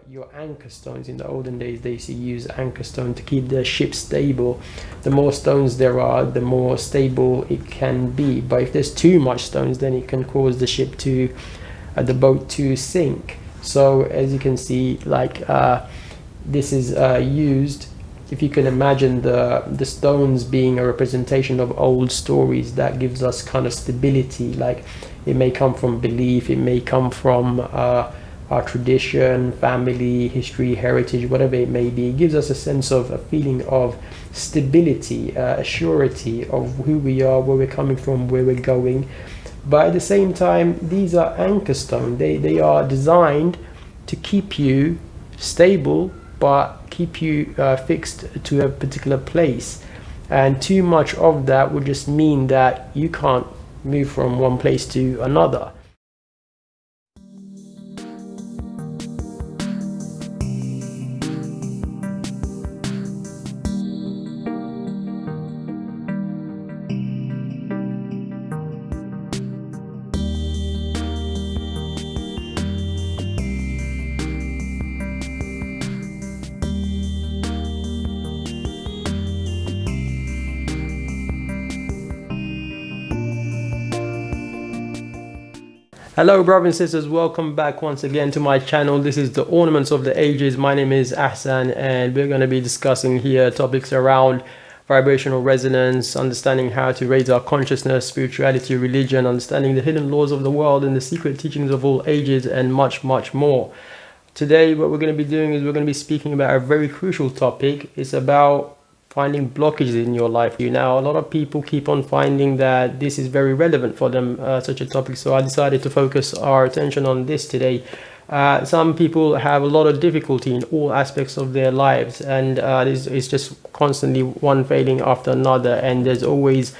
your anchor stones. In the olden days, they used to use anchor stone to keep the ship stable. The more stones there are, the more stable it can be. But if there's too much stones, then it can cause the boat to sink. So as you can see, this is used. If you can imagine the stones being a representation of old stories, that gives us kind of stability. Like, it may come from belief, it may come from our tradition, family, history, heritage, whatever it may be. It gives us a feeling of stability, a surety of who we are, where we're coming from, where we're going. But at the same time, these are anchor stones. They are designed to keep you stable, but keep you fixed to a particular place. And too much of that would just mean that you can't move from one place to another. Hello brothers and sisters, welcome back once again to my channel. This is the Ornaments of the Ages. My name is Ahsan, and we're going to be discussing here topics around vibrational resonance, understanding how to raise our consciousness, spirituality, religion, understanding the hidden laws of the world and the secret teachings of all ages, and much more. Today what we're going to be doing is we're going to be speaking about a very crucial topic. It's about finding blockages in your life. Now, a lot of people keep on finding that this is very relevant for them, such a topic, so I decided to focus our attention on this today. Some people have a lot of difficulty in all aspects of their lives, and it's just constantly one failing after another, and there's always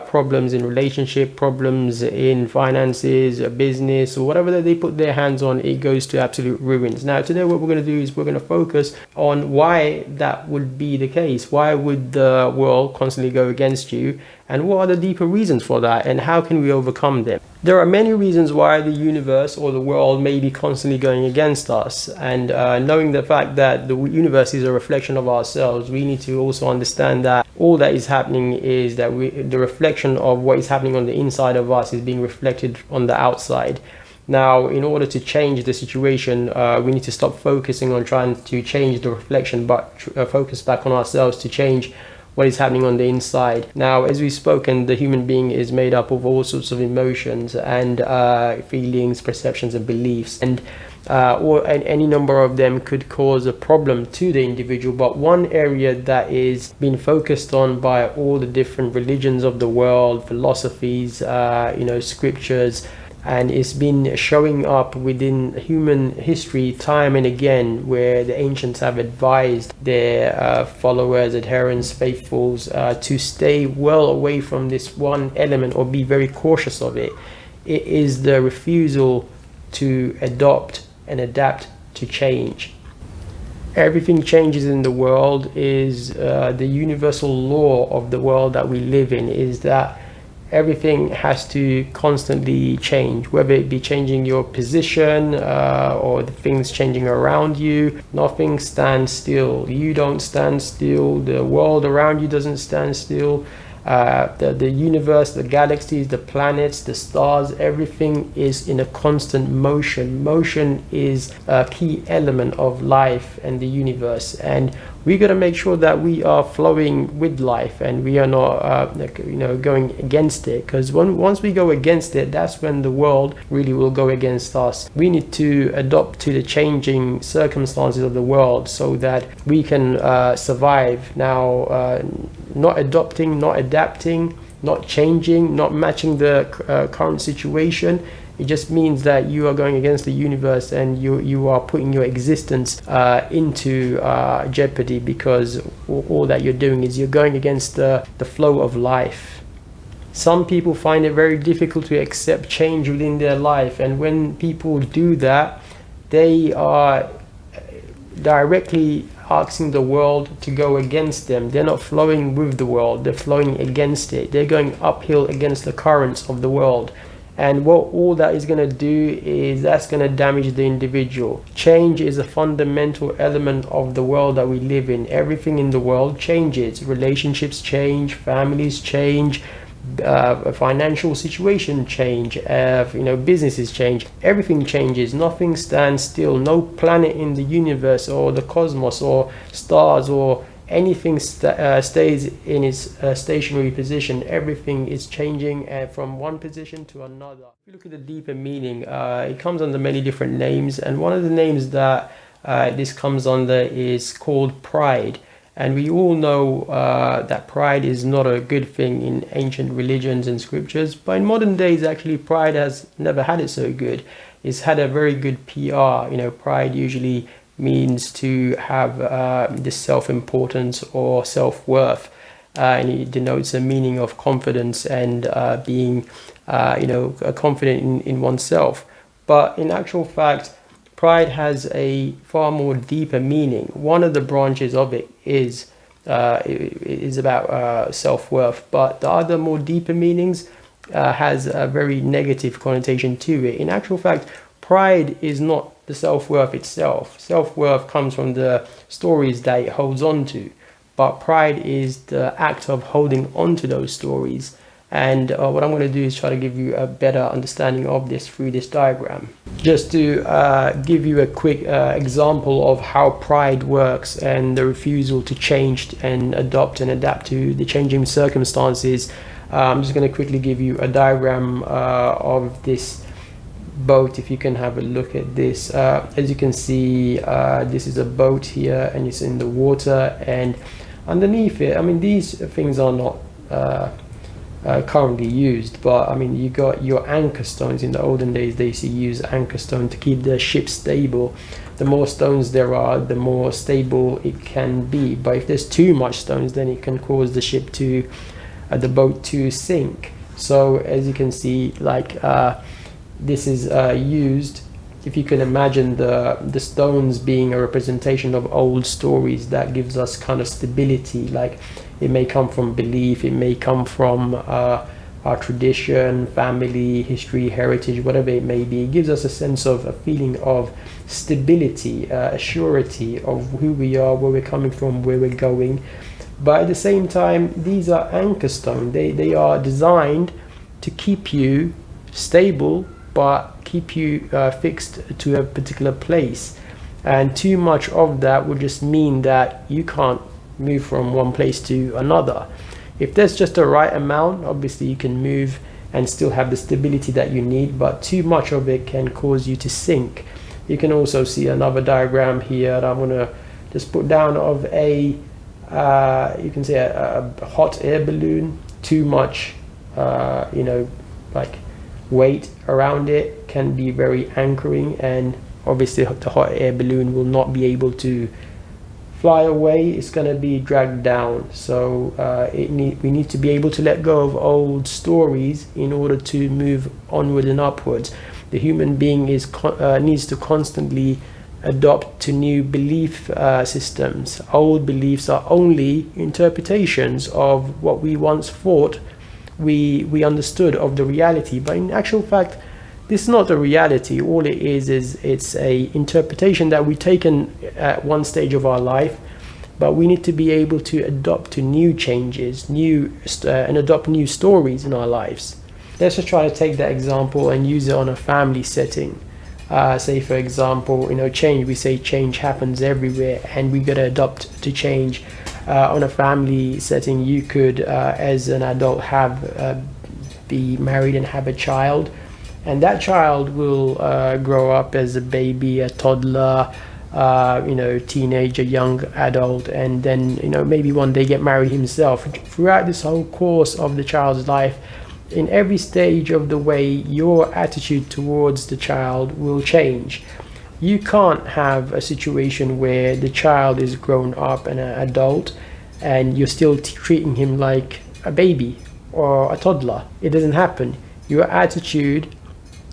problems in relationship, problems in finances, business, or whatever that they put their hands on, it goes to absolute ruins. Now today what we're going to do is we're going to focus on why that would be the case. Why would the world constantly go against you, and what are the deeper reasons for that, and how can we overcome them? There are many reasons why the universe or the world may be constantly going against us, and knowing the fact that the universe is a reflection of ourselves, we need to also understand that all that is happening is that the reflection of what is happening on the inside of us is being reflected on the outside. Now, in order to change the situation, we need to stop focusing on trying to change the reflection, but focus back on ourselves to change what is happening on the inside. Now, as we've spoken, the human being is made up of all sorts of emotions and feelings, perceptions, and beliefs, and any number of them could cause a problem to the individual. But one area that is being focused on by all the different religions of the world, philosophies, scriptures, and it's been showing up within human history time and again, where the ancients have advised their followers, adherents, faithfuls to stay well away from this one element, or be very cautious of it. It is the refusal to adopt and adapt to change. Everything changes in the world. Is the universal law of the world that we live in is that everything has to constantly change, whether it be changing your position or the things changing around you. Nothing stands still. You don't stand still. The world around you doesn't stand still. The universe, the galaxies, the planets, the stars, everything is in a constant motion. Motion is a key element of life and the universe, and we got to make sure that we are flowing with life, and we are not going against it, because once we go against it, that's when the world really will go against us. We need to adapt to the changing circumstances of the world so that we can survive. Now, not adopting, not adapting, not changing, not matching the current situation, it just means that you are going against the universe, and you are putting your existence into jeopardy, because all that you're doing is you're going against the flow of life. Some people find it very difficult to accept change within their life, and when people do that, they are directly asking the world to go against them. They're not flowing with the world, they're flowing against it. They're going uphill against the currents of the world. And what all that is going to do is that's going to damage the individual. Change is a fundamental element of the world that we live in. Everything in the world changes. Relationships change, families change, financial situation change, businesses change. Everything changes. Nothing stands still. No planet in the universe or the cosmos or stars or anything stays in its stationary position. Everything is changing from one position to another. If you look at the deeper meaning, it comes under many different names, and one of the names that this comes under is called pride. And we all know that pride is not a good thing in ancient religions and scriptures, but in modern days, actually, pride has never had it so good. It's had a very good PR. Pride usually means to have this self-importance or self-worth, and it denotes a meaning of confidence and being confident in oneself. But in actual fact, pride has a far more deeper meaning. One of the branches of it is about self-worth, but the other more deeper meanings has a very negative connotation to it. In actual fact, pride is not the self-worth itself. Self-worth comes from the stories that it holds on to, but pride is the act of holding on to those stories. And what I'm going to do is try to give you a better understanding of this through this diagram. Just to give you a quick example of how pride works and the refusal to change and adopt and adapt to the changing circumstances, I'm just going to quickly give you a diagram of this boat. If you can have a look at this, as you can see, this is a boat here and it's in the water, and underneath it, these things are not currently used, but you got your anchor stones. In the olden days, they used to use anchor stone to keep the ship stable. The more stones there are, the more stable it can be, but if there's too much stones, then it can cause the boat to sink. So as you can see, this is used. If you can imagine the stones being a representation of old stories, that gives us kind of stability. Like, it may come from belief, it may come from our tradition, family, history, heritage, whatever it may be. It gives us a sense of a feeling of stability, a surety of who we are, where we're coming from, where we're going. But at the same time, these are anchor stone. They are designed to keep you stable, but keep you fixed to a particular place. And too much of that would just mean that you can't move from one place to another. If there's just the right amount, obviously you can move and still have the stability that you need, but too much of it can cause you to sink. You can also see another diagram here that I'm going to just put down of you can see a hot air balloon. Too much weight around it can be very anchoring, and obviously the hot air balloon will not be able to fly away. It's going to be dragged down. So we need to be able to let go of old stories in order to move onward and upwards. The human being needs to constantly adopt to new belief systems. Old beliefs are only interpretations of what we once thought we understood of the reality, but in actual fact, this is not a reality. All it is it's a interpretation that we've taken at one stage of our life, but we need to be able to adopt to new changes, and adopt new stories in our lives. Let's just try to take that example and use it on a family setting. Say for example, change. We say change happens everywhere, and we got to adopt to change. On a family setting, you could, as an adult, be married and have a child, and that child will grow up as a baby, a toddler, teenager, young adult, and then maybe one day get married himself. Throughout this whole course of the child's life, in every stage of the way, your attitude towards the child will change. You can't have a situation where the child is grown up and an adult and you're still treating him like a baby or a toddler. It doesn't happen. Your attitude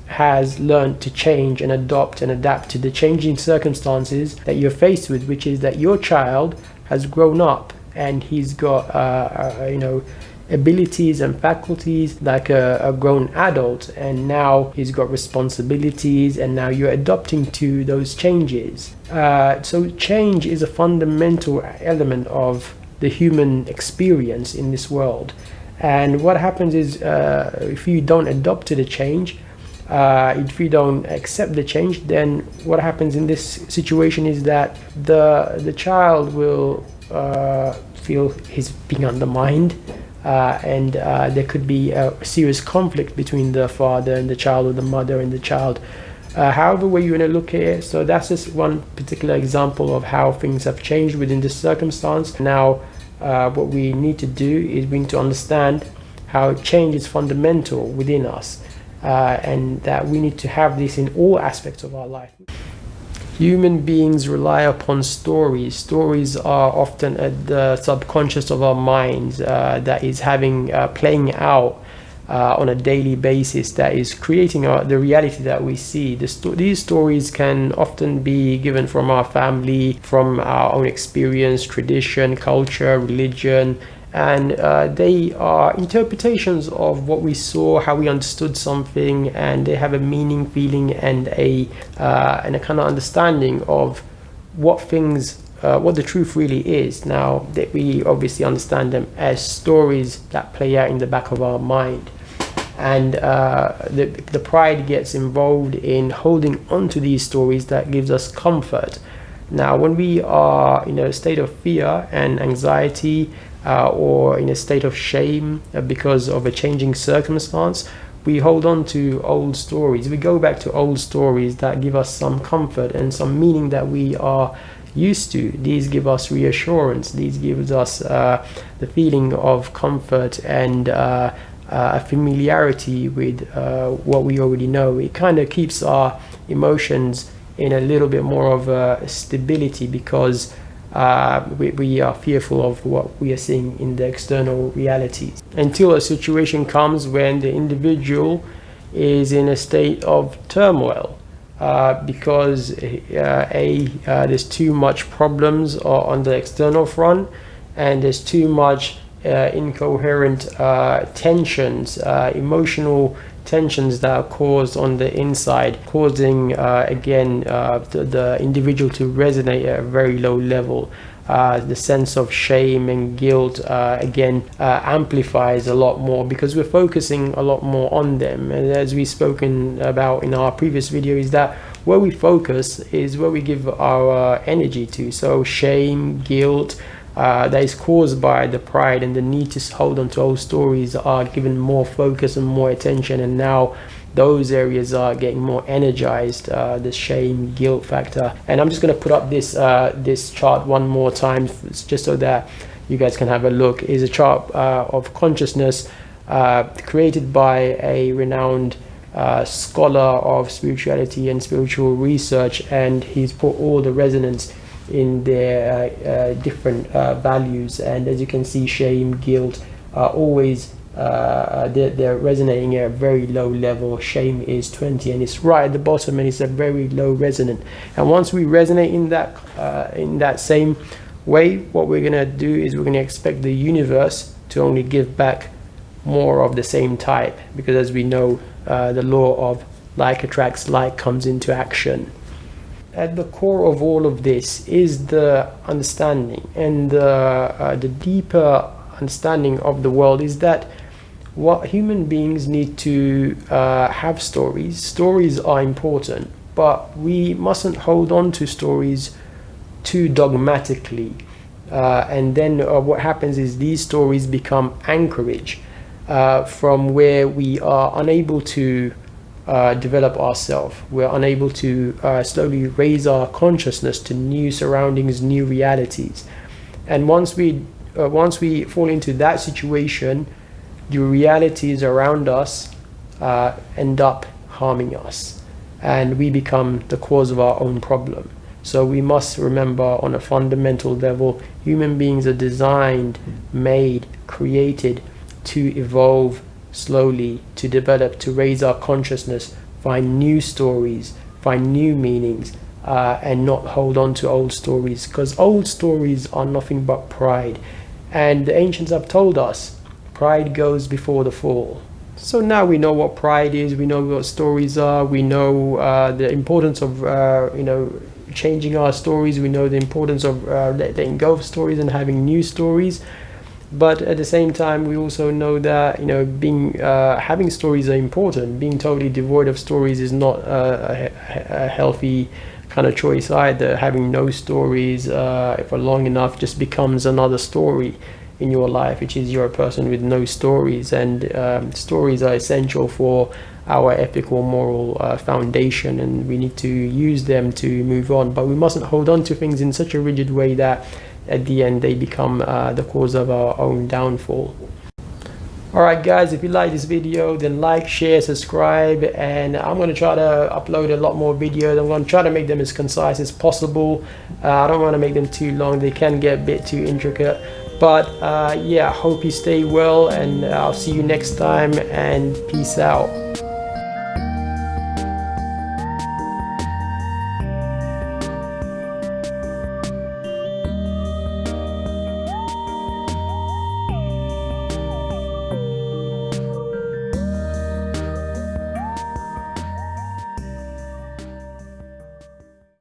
has learned to change and adopt and adapt to the changing circumstances that you're faced with, which is that your child has grown up and he's got abilities and faculties like a grown adult, and now he's got responsibilities, and now you're adapting to those changes. So change is a fundamental element of the human experience in this world. And what happens is, if you don't adapt to the change, if you don't accept the change, then what happens in this situation is that the child will feel he's being undermined, and there could be a serious conflict between the father and the child, or the mother and the child. However way you want to look at it. So that's just one particular example of how things have changed within this circumstance. Now, what we need to do is we need to understand how change is fundamental within us, and that we need to have this in all aspects of our life. Human beings rely upon stories. Stories are often at the subconscious of our minds, that is playing out on a daily basis, that is creating the reality that we see. These stories can often be given from our family, from our own experience, tradition, culture, religion, and they are interpretations of what we saw, how we understood something, and they have a meaning, feeling, and a kind of understanding of what the truth really is. Now, that we obviously understand them as stories that play out in the back of our mind, and the pride gets involved in holding on to these stories that gives us comfort. Now, when we are in a state of fear and anxiety, or in a state of shame because of a changing circumstance, we hold on to old stories. We go back to old stories that give us some comfort and some meaning that we are used to. These give us reassurance. These gives us the feeling of comfort and a familiarity with what we already know. It kind of keeps our emotions in a little bit more of a stability, because we are fearful of what we are seeing in the external realities, until a situation comes when the individual is in a state of turmoil, because there's too much problems on the external front, and there's too much incoherent tensions, emotional tensions that are caused on the inside, causing again the individual to resonate at a very low level. The sense of shame and guilt again amplifies a lot more, because we're focusing a lot more on them. And as we've spoken about in our previous video, is that where we focus is where we give our energy to. So shame, guilt, that is caused by the pride and the need to hold on to old stories are given more focus and more attention, and now those areas are getting more energized, the shame, guilt factor. And I'm just going to put up this chart one more time, just so that you guys can have a look. Is a chart of consciousness created by a renowned scholar of spirituality and spiritual research, and he's put all the resonance in their different values. And as you can see, shame, guilt are always they're resonating at a very low level. Shame is 20, and it's right at the bottom, and it's a very low resonant. And once we resonate in that same way, what we're gonna do is we're gonna expect the universe to only give back more of the same type, because as we know, the law of like attracts like comes into action. At the core of all of this is the understanding, and the deeper understanding of the world is that what human beings need to have stories. Stories are important, but we mustn't hold on to stories too dogmatically. And then what happens is these stories become anchorage from where we are unable to develop ourselves. We're unable to slowly raise our consciousness to new surroundings, new realities. And once we fall into that situation, the realities around us end up harming us, and we become the cause of our own problem. So we must remember, on a fundamental level, human beings are designed, made, created to evolve slowly, to develop, to raise our consciousness, find new stories, find new meanings, and not hold on to old stories, because old stories are nothing but pride. And the ancients have told us pride goes before the fall. So now we know what pride is, we know what stories are, we know the importance of changing our stories, we know the importance of letting go of stories and having new stories. But at the same time, we also know that having stories are important. Being totally devoid of stories is not a healthy kind of choice either. Having no stories for long enough just becomes another story in your life, which is you're a person with no stories. And stories are essential for our ethical, moral foundation, and we need to use them to move on. But we mustn't hold on to things in such a rigid way that at the end they become the cause of our own downfall. Alright guys, if you like this video, then like, share, subscribe, and I'm going to try to upload a lot more videos. I'm going to try to make them as concise as possible. I don't want to make them too long, they can get a bit too intricate. But yeah, I hope you stay well, and I'll see you next time, and peace out.